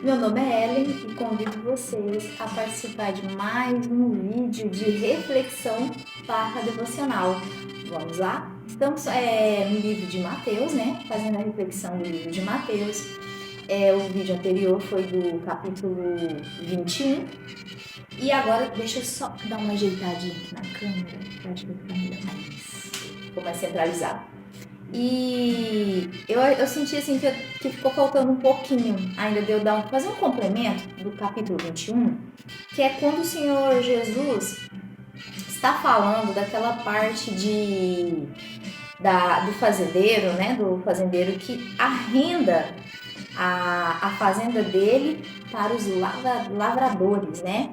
Meu nome é Ellen e convido vocês a participar de mais um vídeo de reflexão barra devocional. Vamos lá? Estamos no livro de Mateus, né? Fazendo a reflexão do livro de Mateus. O vídeo anterior foi do capítulo 21. E agora, deixa eu só dar uma ajeitadinha aqui na câmera, para acho que vai ficar melhor mais centralizado. E eu senti assim que ficou faltando um pouquinho ainda de eu fazer um complemento do capítulo 21, que é quando o Senhor Jesus está falando daquela parte do fazendeiro, né? Do fazendeiro que arrenda a fazenda dele para os lavradores, né?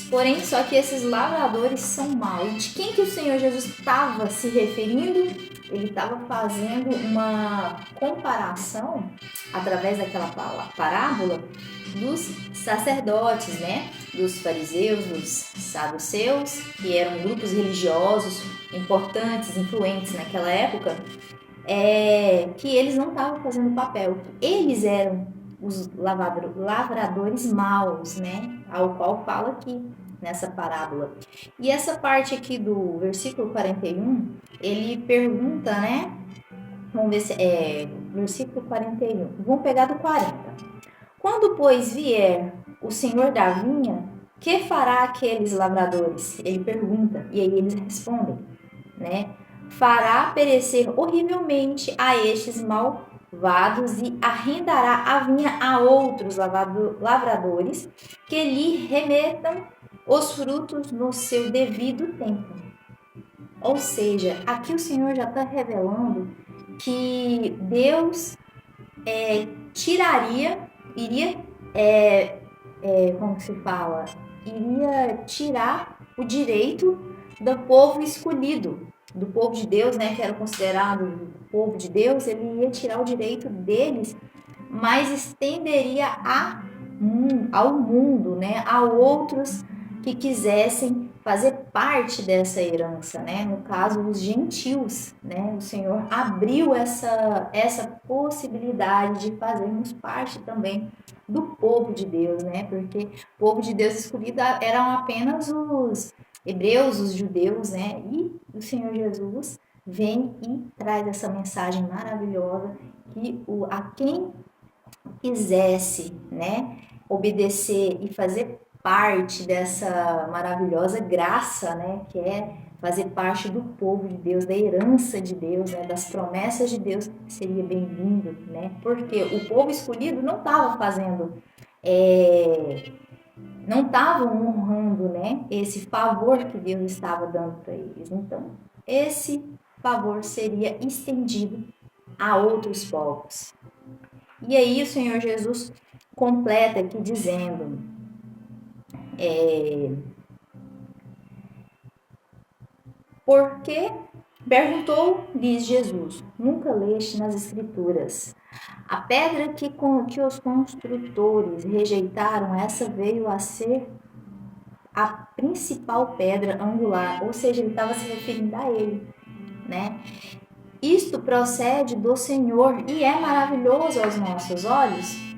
Porém, só que esses lavradores são maus. E de quem que o Senhor Jesus estava se referindo? Ele estava fazendo uma comparação através daquela parábola dos sacerdotes, né? Dos fariseus, dos saduceus, que eram grupos religiosos importantes, influentes naquela época, que eles não estavam fazendo papel. Eles eram os lavradores maus, né? Ao qual fala aqui nessa parábola. E essa parte aqui do versículo 41, ele pergunta, né? Vamos ver se versículo 41. Vamos pegar do 40. Quando, pois, vier o senhor da vinha, que fará aqueles lavradores? Ele pergunta, e aí eles respondem, né? Fará perecer horrivelmente a estes malvados e arrendará a vinha a outros lavradores que lhe remetam os frutos no seu devido tempo. Ou seja, aqui o Senhor já está revelando que Deus iria, como se fala, iria tirar o direito do povo escolhido, do povo de Deus, né, que era considerado o povo de Deus. Ele ia tirar o direito deles, mas estenderia ao mundo, né, a outros que quisessem fazer parte dessa herança, né? No caso, os gentios, né? O Senhor abriu essa possibilidade de fazermos parte também do povo de Deus, né? Porque o povo de Deus escolhido eram apenas os hebreus, os judeus, né? E o Senhor Jesus vem e traz essa mensagem maravilhosa que a quem quisesse, né, obedecer e fazer parte dessa maravilhosa graça, né, que é fazer parte do povo de Deus, da herança de Deus, né, das promessas de Deus, seria bem-vindo, né? Porque o povo escolhido não estava fazendo, não estavam honrando, né, esse favor que Deus estava dando para eles. Então, esse favor seria estendido a outros povos. E aí o Senhor Jesus completa aqui dizendo, porque perguntou-lhes Jesus, nunca leste nas Escrituras, a pedra que os construtores rejeitaram, essa veio a ser a principal pedra angular, ou seja, ele estava se referindo a ele, né? Isto procede do Senhor e é maravilhoso aos nossos olhos.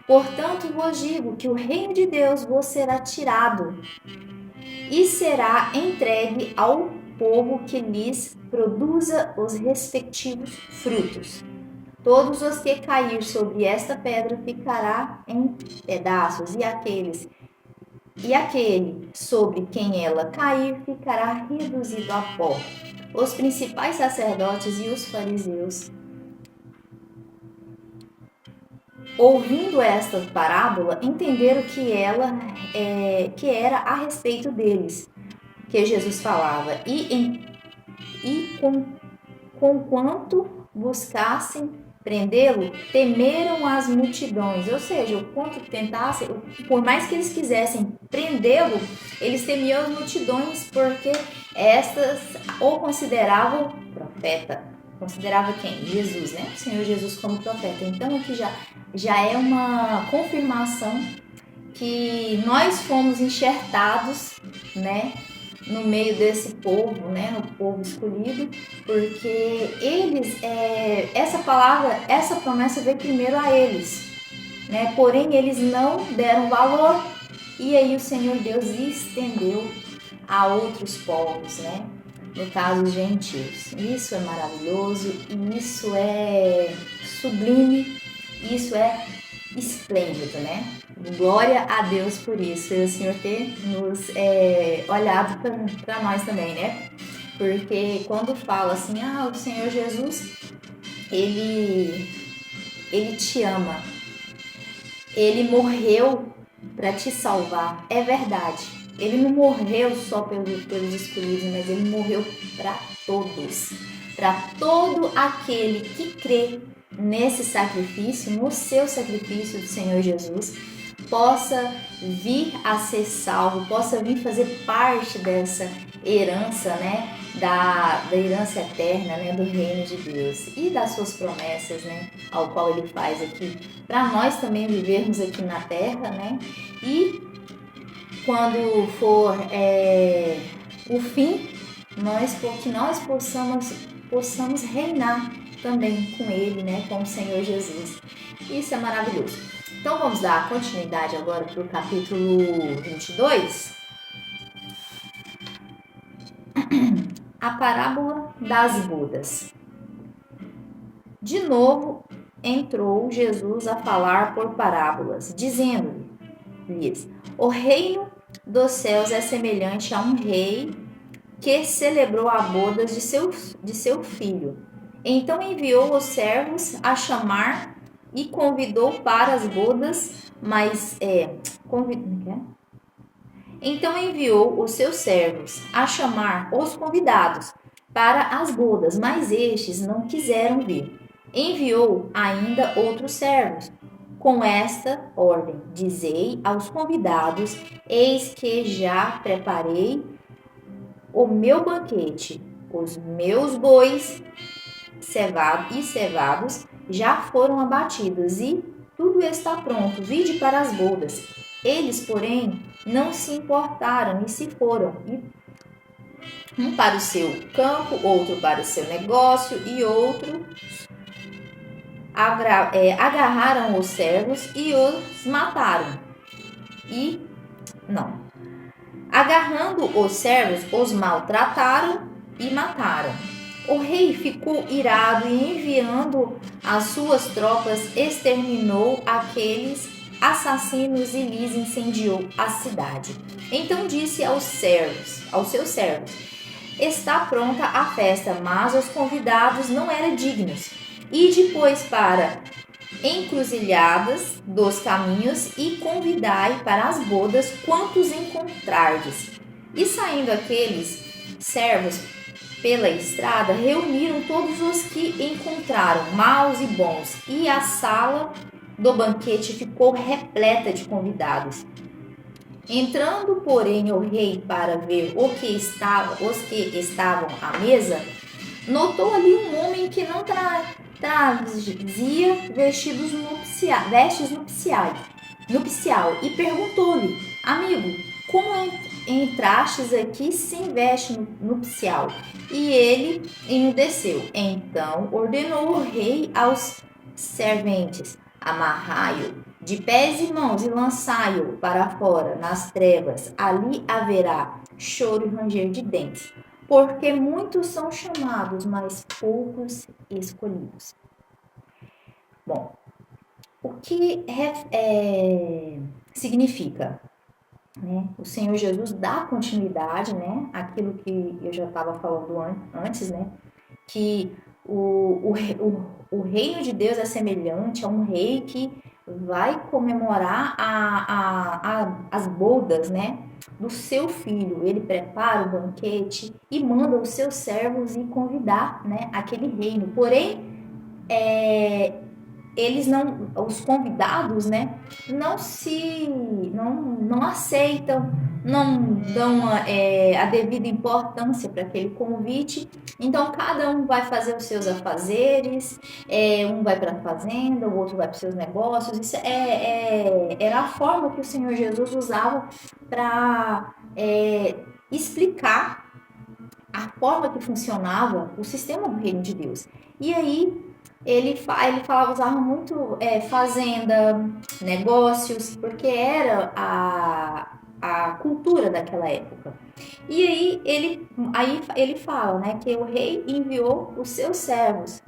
Portanto, vos digo que o reino de Deus vos será tirado e será entregue ao povo que lhes produza os respectivos frutos. Todos os que cair sobre esta pedra ficará em pedaços, e aquele sobre quem ela cair ficará reduzido a pó. Os principais sacerdotes e os fariseus, ouvindo esta parábola, entenderam que era a respeito deles que Jesus falava, e conquanto buscassem prendê-lo, temeram as multidões. Ou seja, o quanto tentassem, por mais que eles quisessem prendê-lo, eles temiam as multidões, porque estas o consideravam profeta. Considerava quem? Jesus, né? O Senhor Jesus como profeta. Então aqui já é uma confirmação que nós fomos enxertados, né, no meio desse povo, né, no povo escolhido, porque eles, essa promessa veio primeiro a eles, né? Porém, eles não deram valor. E aí o Senhor Deus estendeu a outros povos, né? No caso, os gentios. Isso é maravilhoso, isso é sublime, isso é esplêndido, né? Glória a Deus por isso, pelo Senhor ter nos olhado para nós também, né? Porque quando fala assim, o Senhor Jesus, ele te ama, ele morreu para te salvar, é verdade. Ele não morreu só pelos escolhidos, mas ele morreu para todos, para todo aquele que crê nesse sacrifício, no seu sacrifício do Senhor Jesus, possa vir a ser salvo, possa vir fazer parte dessa herança, né, da herança eterna, né, do reino de Deus e das suas promessas, né, ao qual ele faz aqui para nós também vivermos aqui na terra, né, e quando for o fim, que nós possamos reinar também com ele, né, com o Senhor Jesus. Isso é maravilhoso. Então vamos dar continuidade agora para o capítulo 22. A parábola das bodas. De novo entrou Jesus a falar por parábolas, dizendo-lhes: o reino dos céus é semelhante a um rei que celebrou a bodas de seu filho. Então enviou os servos a chamar e convidou para as bodas, Então enviou os seus servos a chamar os convidados para as bodas, mas estes não quiseram vir. Enviou ainda outros servos, com esta ordem: dizei aos convidados: eis que já preparei o meu banquete, os meus bois cevados já foram abatidos e tudo está pronto, vinde para as bodas. Eles, porém, não se importaram e se foram, um para o seu campo, outro para o seu negócio e outro agarraram os servos e os mataram. Agarrando os servos, os maltrataram e mataram. O rei ficou irado e, enviando as suas tropas, exterminou aqueles assassinos e lhes incendiou a cidade. Então disse aos seus servos: está pronta a festa, mas os convidados não eram dignos. E depois para encruzilhadas dos caminhos e convidai para as bodas quantos encontrardes. E saindo aqueles servos pela estrada, reuniram todos os que encontraram, maus e bons, e a sala do banquete ficou repleta de convidados. Entrando, porém, o rei para ver os que estavam à mesa, notou ali um homem que não trazia vestes nupcial e perguntou-lhe: amigo, como entrastes aqui sem veste nupcial? E ele emudeceu. Então ordenou o rei aos serventes: amarrai-o de pés e mãos e lançai-o para fora nas trevas. Ali haverá choro e ranger de dentes, porque muitos são chamados, mas poucos escolhidos. Bom, o que significa? Né? O Senhor Jesus dá continuidade, né? Aquilo que eu já estava falando antes, né? Que o reino de Deus é semelhante a um rei que vai comemorar as bodas, né, do seu filho. Ele prepara o banquete e manda os seus servos ir convidar, né, aquele reino. Porém, eles não, os convidados, né, não aceitam, não dão a devida importância para aquele convite. Então cada um vai fazer os seus afazeres, um vai para a fazenda, o outro vai para os seus negócios. Isso era a forma que o Senhor Jesus usava para explicar a forma que funcionava o sistema do reino de Deus. E aí ele falava, usava muito fazenda, negócios, porque era a cultura daquela época. E aí ele fala, né, que o rei enviou os seus servos,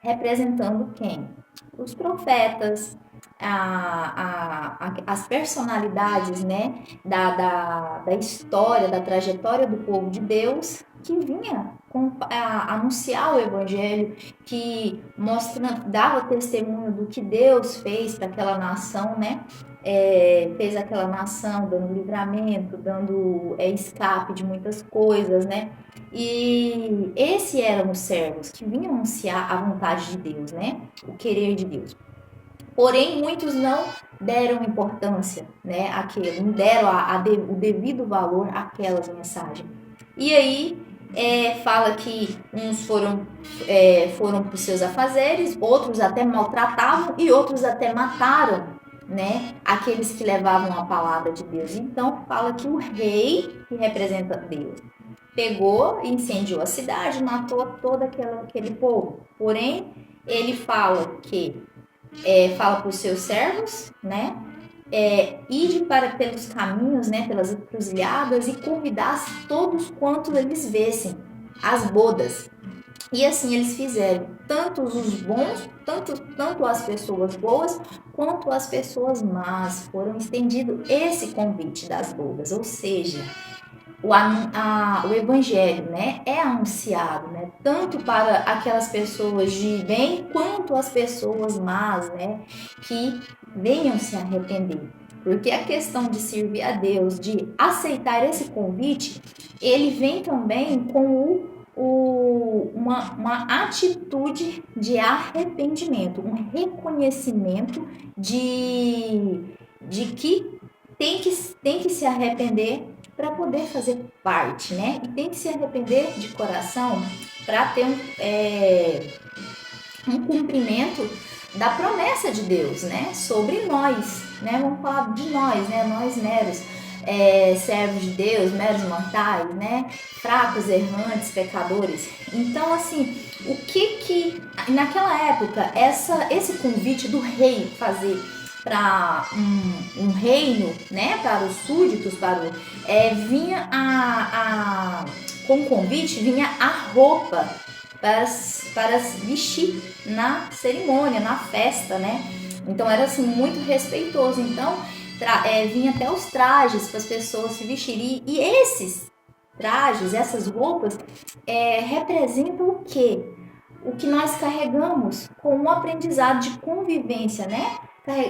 representando quem? Os profetas, as personalidades, né, da história, da trajetória do povo de Deus, que vinha anunciar o evangelho, que dava testemunho do que Deus fez para aquela nação, né? Fez aquela nação dando livramento, dando escape de muitas coisas, né? E esses eram os servos que vinham anunciar a vontade de Deus, né? O querer de Deus. Porém, muitos não deram importância, né, àquilo, não deram o devido valor àquelas mensagens. E aí fala que uns foram para os seus afazeres, outros até maltratavam e outros até mataram, né, aqueles que levavam a palavra de Deus. Então fala que o rei, que representa Deus, pegou e incendiou a cidade, matou todo aquele povo. Porém, ele fala para os seus servos, né? Ide pelos caminhos, né? Pelas encruzilhadas e convidasse todos quantos eles vissem as bodas. E assim eles fizeram, tanto os bons, tanto as pessoas boas, quanto as pessoas más. Foram estendido esse convite das bodas, ou seja, o evangelho, né, é anunciado, né, tanto para aquelas pessoas de bem quanto as pessoas más, né, que venham se arrepender. Porque a questão de servir a Deus, de aceitar esse convite, ele vem também com uma atitude de arrependimento, um reconhecimento de que tem que se arrepender para poder fazer parte, né? E tem que se arrepender de coração para ter um cumprimento da promessa de Deus, né? Sobre nós, né? Vamos falar de nós, né? Nós meros servos de Deus, meros mortais, né? Fracos, errantes, pecadores. Então, assim, o que naquela época esse convite do rei fazer para um reino, né, para os súditos, vinha com o convite vinha a roupa para vestir na cerimônia, na festa, né? Então era assim muito respeitoso. Então vinha até os trajes para as pessoas se vestirem. E esses trajes, essas roupas, representam o quê? O que nós carregamos com o aprendizado de convivência, né?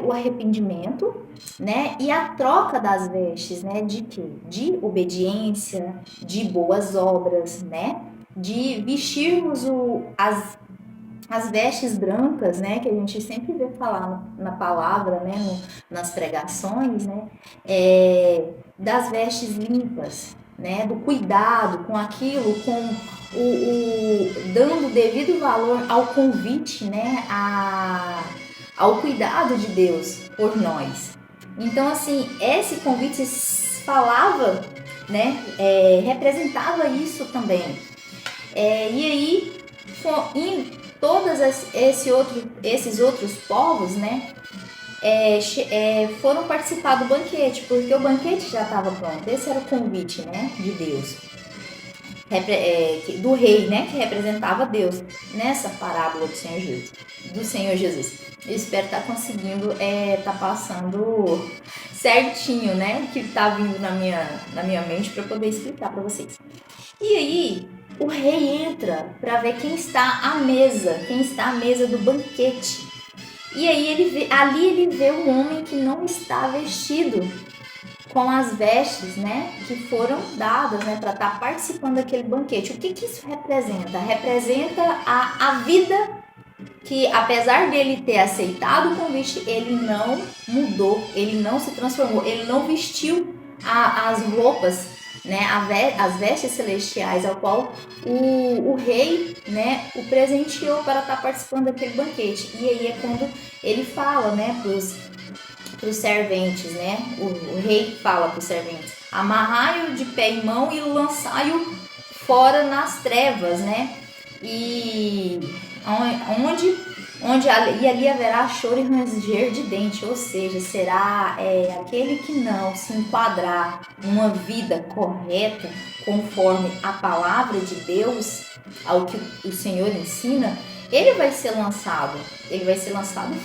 O arrependimento, né? E a troca das vestes, né? De quê? De obediência, de boas obras, né? De vestirmos as vestes brancas, né? Que a gente sempre vê falar na palavra, né? Nas pregações, né? Das vestes limpas, né? Do cuidado com aquilo, com dando devido valor ao convite, né? Ao cuidado de Deus por nós. Então, assim, esse convite falava, né, representava isso também. E aí, em todos esses outros povos, né, foram participar do banquete, porque o banquete já estava pronto. Esse era o convite, né, de Deus. Do rei, né, que representava Deus nessa parábola do Senhor Jesus. Eu espero estar conseguindo estar passando certinho, né, o que está vindo na minha mente para poder explicar para vocês. E aí o rei entra para ver quem está à mesa do banquete. E aí ali ele vê um homem que não está vestido com as vestes, né, que foram dadas, né, para estar participando daquele banquete. O que isso representa? Representa a vida que, apesar dele ter aceitado o convite, ele não mudou, ele não se transformou, ele não vestiu as roupas, né, as vestes celestiais, ao qual o rei, né, o presenteou para estar participando daquele banquete. E aí é quando ele fala, né, para os serventes, né? O rei fala para os serventes: amarrai-o de pé e mão e lançai-o fora nas trevas, né? E e ali haverá choro e ranger de dente, ou seja, será aquele que não se enquadrar numa vida correta, conforme a palavra de Deus, ao que o Senhor ensina, ele vai ser lançado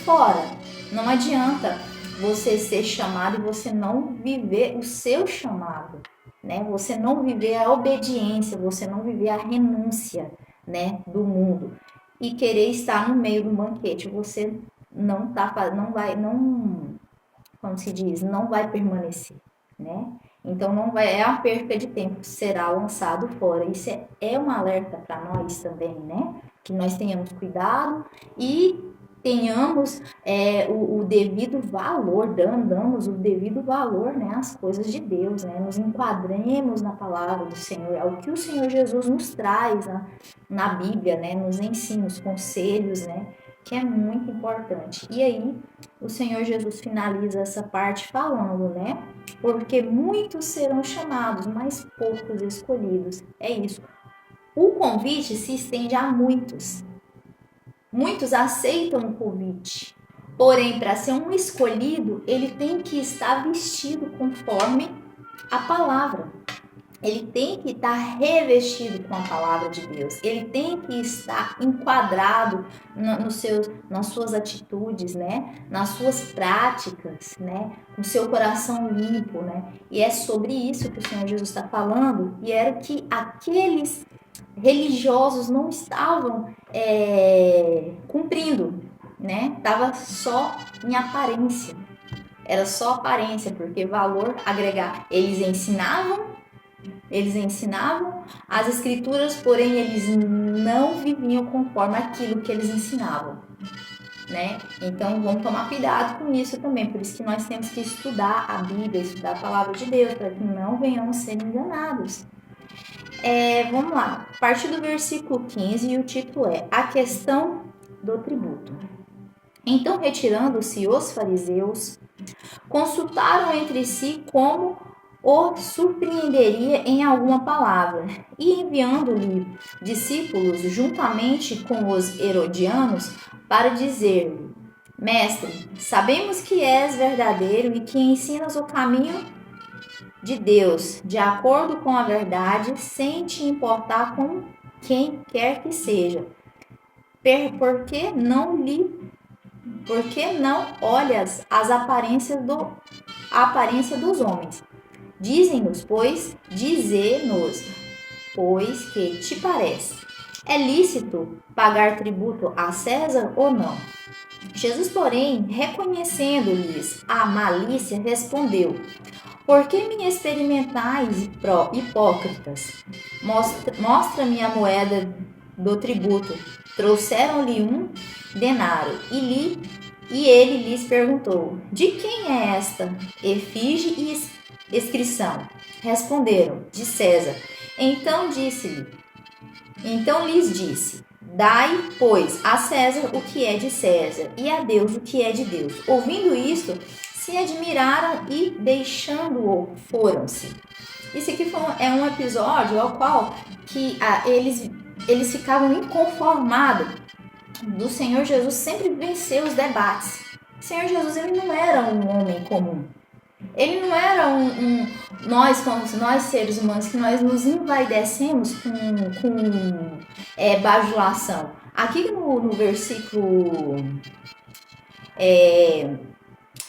fora. Não adianta você ser chamado e você não viver o seu chamado, né? Você não viver a obediência, você não viver a renúncia, né, do mundo e querer estar no meio do banquete, você não como se diz, não vai permanecer, né? Então não vai, é a perca de tempo, será lançado fora. Isso é um alerta para nós também, né? Que nós tenhamos cuidado e tenhamos o devido valor, damos o devido valor, né, às coisas de Deus, né? Nos enquadremos na palavra do Senhor, é o que o Senhor Jesus nos traz na Bíblia, né? Nos ensina os conselhos, né? Que é muito importante. E aí, o Senhor Jesus finaliza essa parte falando, né? Porque muitos serão chamados, mas poucos escolhidos. É isso. O convite se estende a muitos. Muitos aceitam o convite. Porém, para ser um escolhido, ele tem que estar vestido conforme a palavra. Ele tem que estar revestido com a palavra de Deus. Ele tem que estar enquadrado nas suas atitudes, né? Nas suas práticas, né? Com seu coração limpo, né? E é sobre isso que o Senhor Jesus está falando. E era que aqueles religiosos não estavam cumprindo, né? Estava só em aparência. Era só aparência, porque valor agregar. Eles ensinavam as escrituras, porém eles não viviam conforme aquilo que eles ensinavam, né? Então vamos tomar cuidado com isso também, por isso que nós temos que estudar a Bíblia, estudar a palavra de Deus, para que não venhamos ser enganados. Vamos lá, a partir do versículo 15, e o título é A Questão do Tributo. Então, retirando-se os fariseus, consultaram entre si como o surpreenderia em alguma palavra, e enviando-lhe discípulos juntamente com os herodianos para dizer-lhe: Mestre, sabemos que és verdadeiro e que ensinas o caminho de Deus, de acordo com a verdade, sem te importar com quem quer que seja. Por que não olhas a aparência dos homens? Dize-nos, pois que te parece. É lícito pagar tributo a César ou não? Jesus, porém, reconhecendo-lhes a malícia, respondeu: Por que me experimentais, hipócritas? Mostra-me a moeda do tributo. Trouxeram-lhe um denário e ele lhes perguntou: De quem é esta efígie e inscrição? Responderam: De César. Então lhes disse: Dai, pois, a César o que é de César e a Deus o que é de Deus. Ouvindo isto, se admiraram e, deixando-o, foram-se. Isso aqui é um episódio ao qual eles ficavam inconformados do Senhor Jesus sempre vencer os debates. O Senhor Jesus, ele não era um homem comum. Ele não era nós seres humanos, que nós nos envaidecemos com bajulação. Aqui no versículo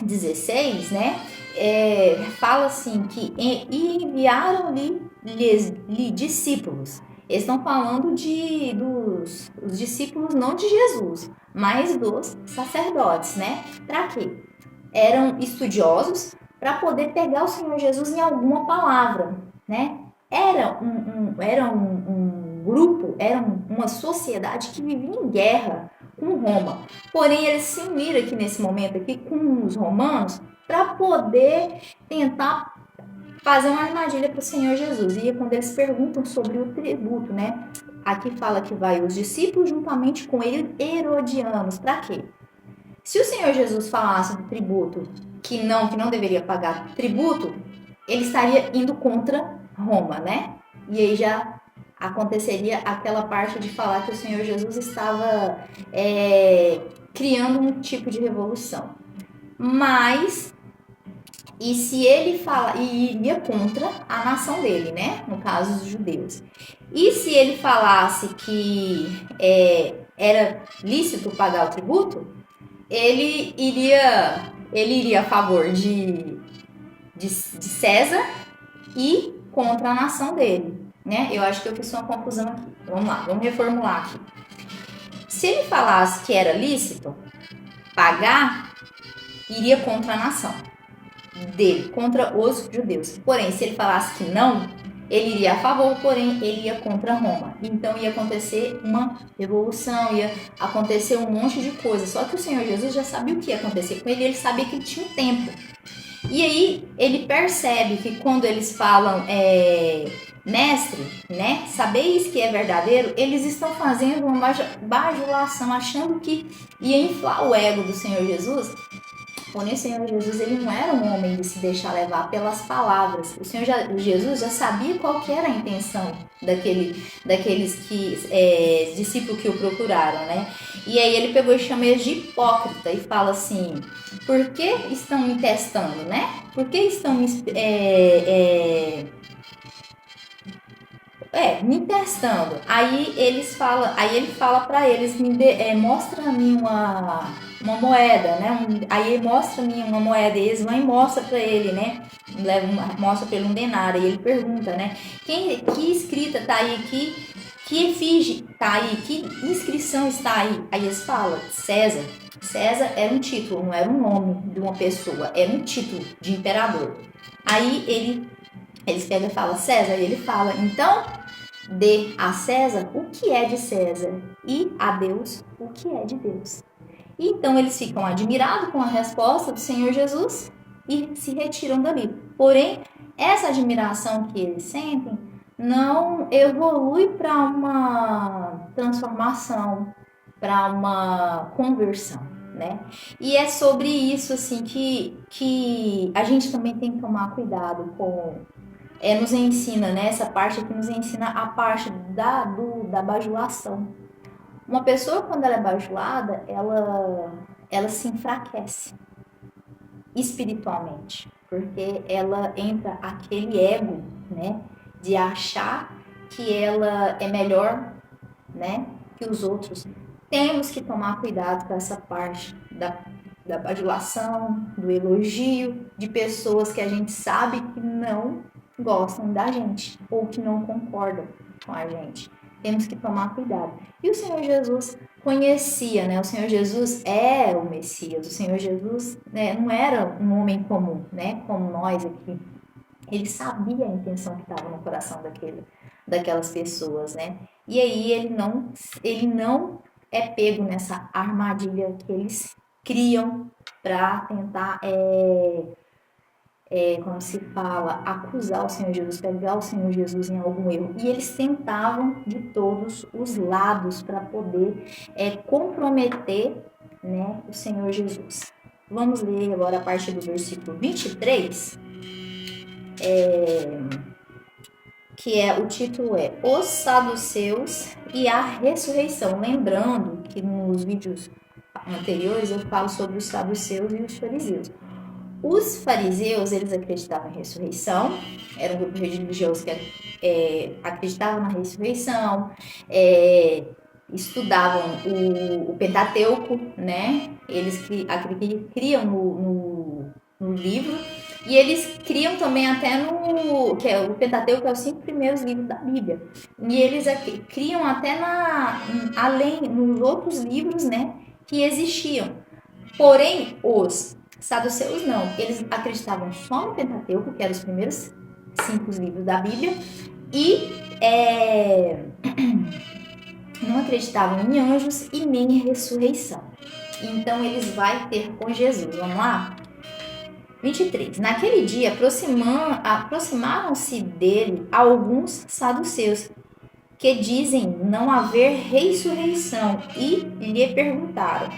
16, né? Fala assim que enviaram-lhe discípulos. Eles estão falando dos discípulos não de Jesus, mas dos sacerdotes, né? Para quê? Eram estudiosos para poder pegar o Senhor Jesus em alguma palavra, né? Era um grupo, era uma sociedade que vivia em guerra com Roma. Porém, eles se uniram aqui nesse momento aqui com os romanos para poder tentar fazer uma armadilha para o Senhor Jesus. E é quando eles perguntam sobre o tributo, né? Aqui fala que vai os discípulos juntamente com herodianos. Para quê? Se o Senhor Jesus falasse do tributo que não deveria pagar tributo, ele estaria indo contra Roma, né? E aí já aconteceria aquela parte de falar que o Senhor Jesus estava criando um tipo de revolução. Mas, e se ele fala, e iria contra a nação dele, né? No caso, os judeus. E se ele falasse que era lícito pagar o tributo, ele iria a favor de César e contra a nação dele, né? Eu acho que eu fiz uma confusão aqui. Vamos lá, vamos reformular aqui. Se ele falasse que era lícito pagar, iria contra a nação dele, contra os judeus. Porém, se ele falasse que não, ele iria a favor, porém ele ia contra Roma. Então ia acontecer uma revolução, ia acontecer um monte de coisa. Só que o Senhor Jesus já sabia o que ia acontecer com ele, ele sabia que ele tinha um tempo. E aí ele percebe que quando eles falam mestre, né, sabeis que é verdadeiro, eles estão fazendo uma bajulação, achando que ia inflar o ego do Senhor Jesus. Porém, o Senhor Jesus, ele não era um homem de se deixar levar pelas palavras. O Senhor Jesus já sabia qual que era a intenção daqueles discípulos que o procuraram, né? E aí ele pegou e chama eles de hipócrita e fala assim: por que estão me testando, né? Por que estão me testando? Aí ele fala para eles: mostra-me uma moeda, né? Aí ele mostra-me uma moeda, e eles vão e mostram para ele, né? Mostra para ele um denário, e ele pergunta, né? Que escrita tá aí? Que efígie tá aí? Que inscrição está aí? Aí eles falam: César. César era um título, não era um nome de uma pessoa, era um título de imperador. Aí eles pegam e falam: César, e ele fala: então dê a César o que é de César e a Deus o que é de Deus. E então eles ficam admirados com a resposta do Senhor Jesus e se retiram dali. Porém, essa admiração que eles sentem não evolui para uma transformação, para uma conversão, né? E é sobre isso assim que a gente também tem que tomar cuidado com nos ensina, né? Essa parte aqui nos ensina a parte da bajulação. Uma pessoa, quando ela é bajulada, ela se enfraquece espiritualmente, porque ela entra aquele ego, né? De achar que ela é melhor, né? Que os outros. Temos que tomar cuidado com essa parte da bajulação, do elogio, de pessoas que a gente sabe que não gostam da gente ou que não concordam com a gente. Temos que tomar cuidado. E o Senhor Jesus conhecia, né? O Senhor Jesus é o Messias. O Senhor Jesus, né, não era um homem comum, né? Como nós aqui. Ele sabia a intenção que estava no coração daquelas pessoas, né? E aí ele não é pego nessa armadilha que eles criam para tentar como se fala, acusar o Senhor Jesus, pegar o Senhor Jesus em algum erro. E eles tentavam de todos os lados para poder comprometer, né, o Senhor Jesus. Vamos ler agora a partir do versículo 23, que o título é Os Saduceus e a Ressurreição. Lembrando que nos vídeos anteriores eu falo sobre os saduceus e os fariseus. Os fariseus, eles acreditavam em ressurreição, era um grupo religioso que acreditava na ressurreição, estudavam o Pentateuco, né? Eles criam no livro, e eles criam também até que é o Pentateuco, é os 5 primeiros livros da Bíblia. E eles criam até além, nos outros livros, né, que existiam. Porém, os saduceus não, eles acreditavam só no Pentateuco, que eram os primeiros 5 livros da Bíblia, e não acreditavam em anjos e nem em ressurreição. Então eles vão ter com Jesus. Vamos lá? 23. Naquele dia aproximaram-se dele alguns saduceus que dizem não haver ressurreição e lhe perguntaram: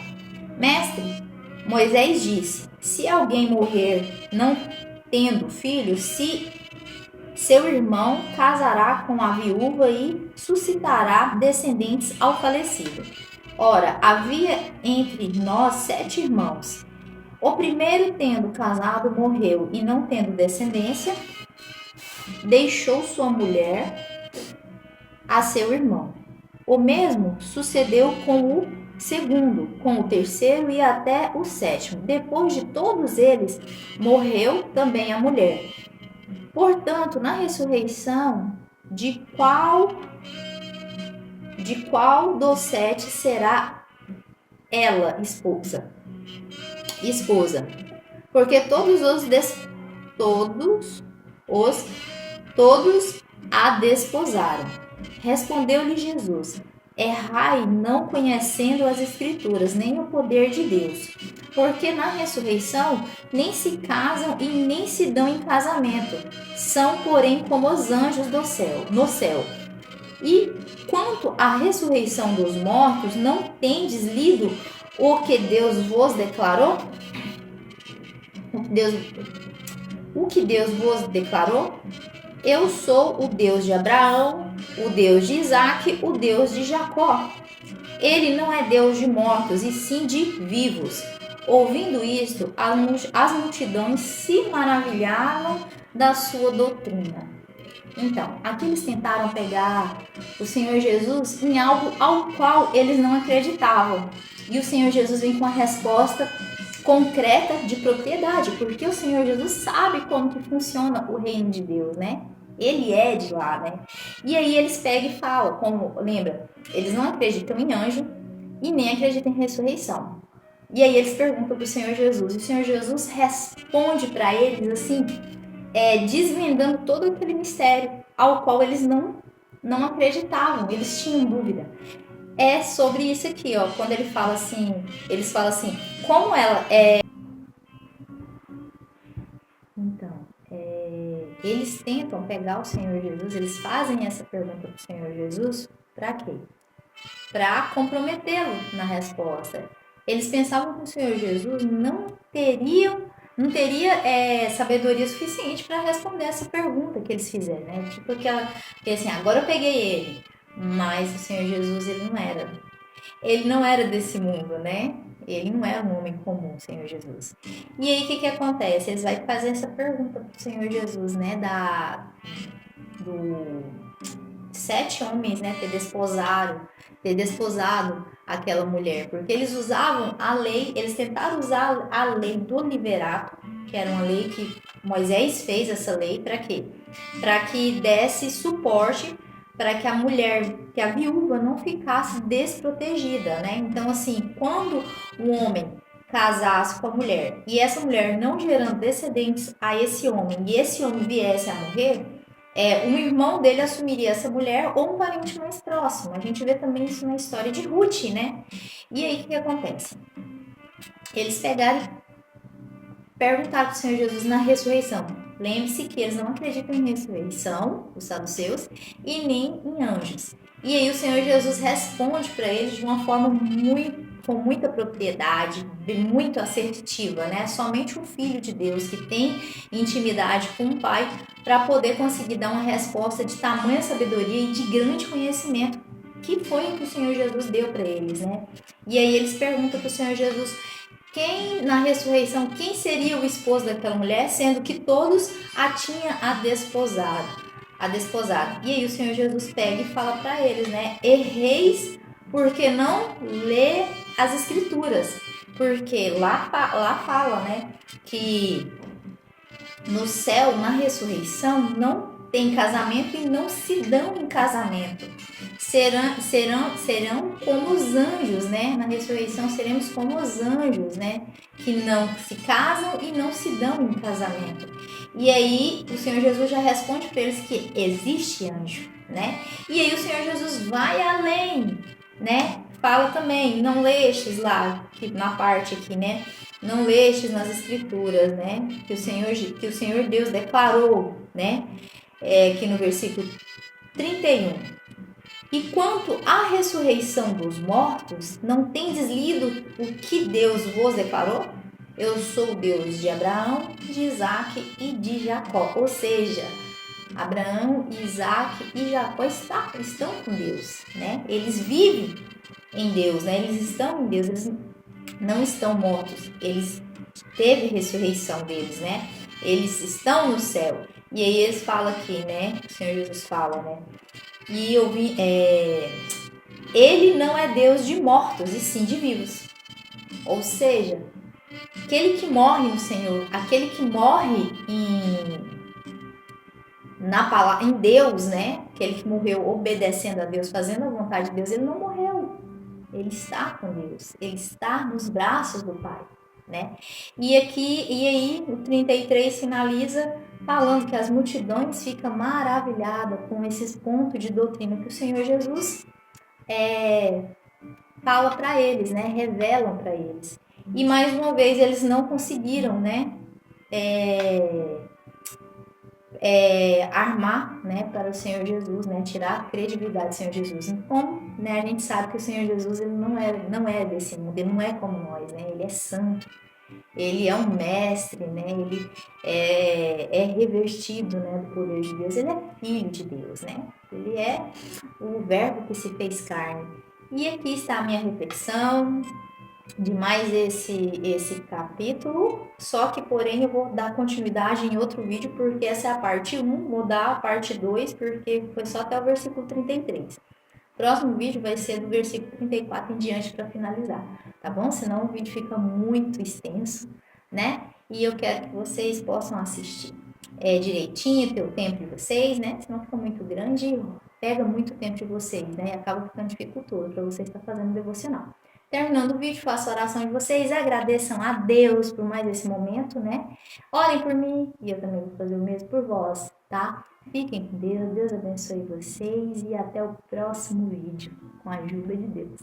Mestre, Moisés disse: se alguém morrer não tendo filho, se seu irmão casará com a viúva e suscitará descendentes ao falecido. Ora, havia entre nós 7 irmãos. O primeiro, tendo casado, morreu e não tendo descendência, deixou sua mulher a seu irmão. O mesmo sucedeu com o segundo, com o terceiro e até o sétimo. Depois de todos eles, morreu também a mulher. Portanto, na ressurreição, de qual dos 7 será ela esposa? Porque todos a desposaram. Respondeu-lhe Jesus: errai não conhecendo as Escrituras, nem o poder de Deus. Porque na ressurreição nem se casam e nem se dão em casamento. São, porém, como os anjos no céu. E quanto à ressurreição dos mortos, não tendes lido o que Deus vos declarou? O que Deus vos declarou? Eu sou o Deus de Abraão, o Deus de Isaque, o Deus de Jacó. Ele não é Deus de mortos, e sim de vivos. Ouvindo isto, as multidões se maravilhavam da sua doutrina. Então, aqui eles tentaram pegar o Senhor Jesus em algo ao qual eles não acreditavam. E o Senhor Jesus vem com a resposta concreta de propriedade, porque o Senhor Jesus sabe como que funciona o reino de Deus, né? Ele é de lá, né? E aí eles pegam e falam, como, lembra? Eles não acreditam em anjo e nem acreditam em ressurreição. E aí eles perguntam para o Senhor Jesus, e o Senhor Jesus responde para eles assim, desvendando todo aquele mistério ao qual eles não acreditavam, eles tinham dúvida. É sobre isso aqui, ó, quando ele fala assim, eles falam assim, como ela é... Então, eles tentam pegar o Senhor Jesus, eles fazem essa pergunta para o Senhor Jesus, para quê? Para comprometê-lo na resposta. Eles pensavam que o Senhor Jesus não teria sabedoria suficiente para responder essa pergunta que eles fizeram, né? Tipo que assim, agora eu peguei ele, mas o Senhor Jesus, ele não era desse mundo, né? Ele não era um homem comum, o Senhor Jesus. E aí, o que acontece? Eles vão fazer essa pergunta pro Senhor Jesus, né? Do 7 homens, né? Ter desposado aquela mulher. Porque eles usavam a lei, eles tentaram usar a lei do liverato, que era uma lei que Moisés fez essa lei, para quê? Para que desse suporte para que a mulher, que a viúva não ficasse desprotegida, né? Então, assim, quando um homem casasse com a mulher e essa mulher não gerando descendentes a esse homem e esse homem viesse a morrer, um irmão dele assumiria essa mulher ou um parente mais próximo. A gente vê também isso na história de Ruth, né? E aí, o que acontece? Eles pegaram e perguntaram para o Senhor Jesus na ressurreição. Lembre-se que eles não acreditam em ressurreição, os saduceus, e nem em anjos. E aí o Senhor Jesus responde para eles de uma forma com muita propriedade, muito assertiva, né? Somente o Filho de Deus que tem intimidade com o Pai para poder conseguir dar uma resposta de tamanha sabedoria e de grande conhecimento, que foi o que o Senhor Jesus deu para eles, né? E aí eles perguntam para o Senhor Jesus na ressurreição, quem seria o esposo daquela mulher, sendo que todos a tinham desposado. E aí o Senhor Jesus pega e fala para eles, né? Erreis porque não lê as Escrituras. Porque lá fala, né? Que no céu, na ressurreição, não tem casamento e não se dão em casamento. Serão como os anjos, né? Na ressurreição seremos como os anjos, né? Que não se casam e não se dão em casamento. E aí o Senhor Jesus já responde para eles que existe anjo, né? E aí o Senhor Jesus vai além, né? Fala também, não lestes lá, na parte aqui, né? Não lestes nas Escrituras, né? Que o Senhor Deus declarou, né? Que no versículo 31. E quanto à ressurreição dos mortos, não tendes lido o que Deus vos declarou? Eu sou o Deus de Abraão, de Isaque e de Jacó. Ou seja, Abraão, Isaac e Jacó estão com Deus, né? Eles vivem em Deus, né? Eles estão em Deus, eles não estão mortos. Eles teve ressurreição deles, né? Eles estão no céu. E aí eles falam aqui, né? O Senhor Jesus fala, né? E eu vi, ele não é Deus de mortos, e sim de vivos. Ou seja, aquele que morre no Senhor, aquele que morre em Deus, né? Aquele que morreu obedecendo a Deus, fazendo a vontade de Deus, ele não morreu. Ele está com Deus, ele está nos braços do Pai, né? E aí o 33 finaliza falando que as multidões ficam maravilhadas com esses pontos de doutrina que o Senhor Jesus fala para eles, né? Revelam para eles. E mais uma vez eles não conseguiram, né? Armar, né, para o Senhor Jesus, né, tirar a credibilidade do Senhor Jesus. Então, né, a gente sabe que o Senhor Jesus ele não é desse mundo, ele não é como nós, né, ele é santo, ele é um mestre, né, ele é revestido, né, do poder de Deus, ele é filho de Deus, né, ele é o verbo que se fez carne. E aqui está a minha reflexão de mais esse capítulo, só que porém eu vou dar continuidade em outro vídeo, porque essa é a parte 1, vou dar a parte 2, porque foi só até o versículo 33. O próximo vídeo vai ser do versículo 34 em diante para finalizar, tá bom? Senão o vídeo fica muito extenso, né? E eu quero que vocês possam assistir direitinho, ter o tempo de vocês, né? Senão fica muito grande, pega muito tempo de vocês, né? E acaba ficando dificultoso para vocês estar fazendo devocional. Terminando o vídeo, faço a oração de vocês, agradeçam a Deus por mais esse momento, né? Orem por mim e eu também vou fazer o mesmo por vós, tá? Fiquem com Deus, Deus abençoe vocês e até o próximo vídeo, com a ajuda de Deus.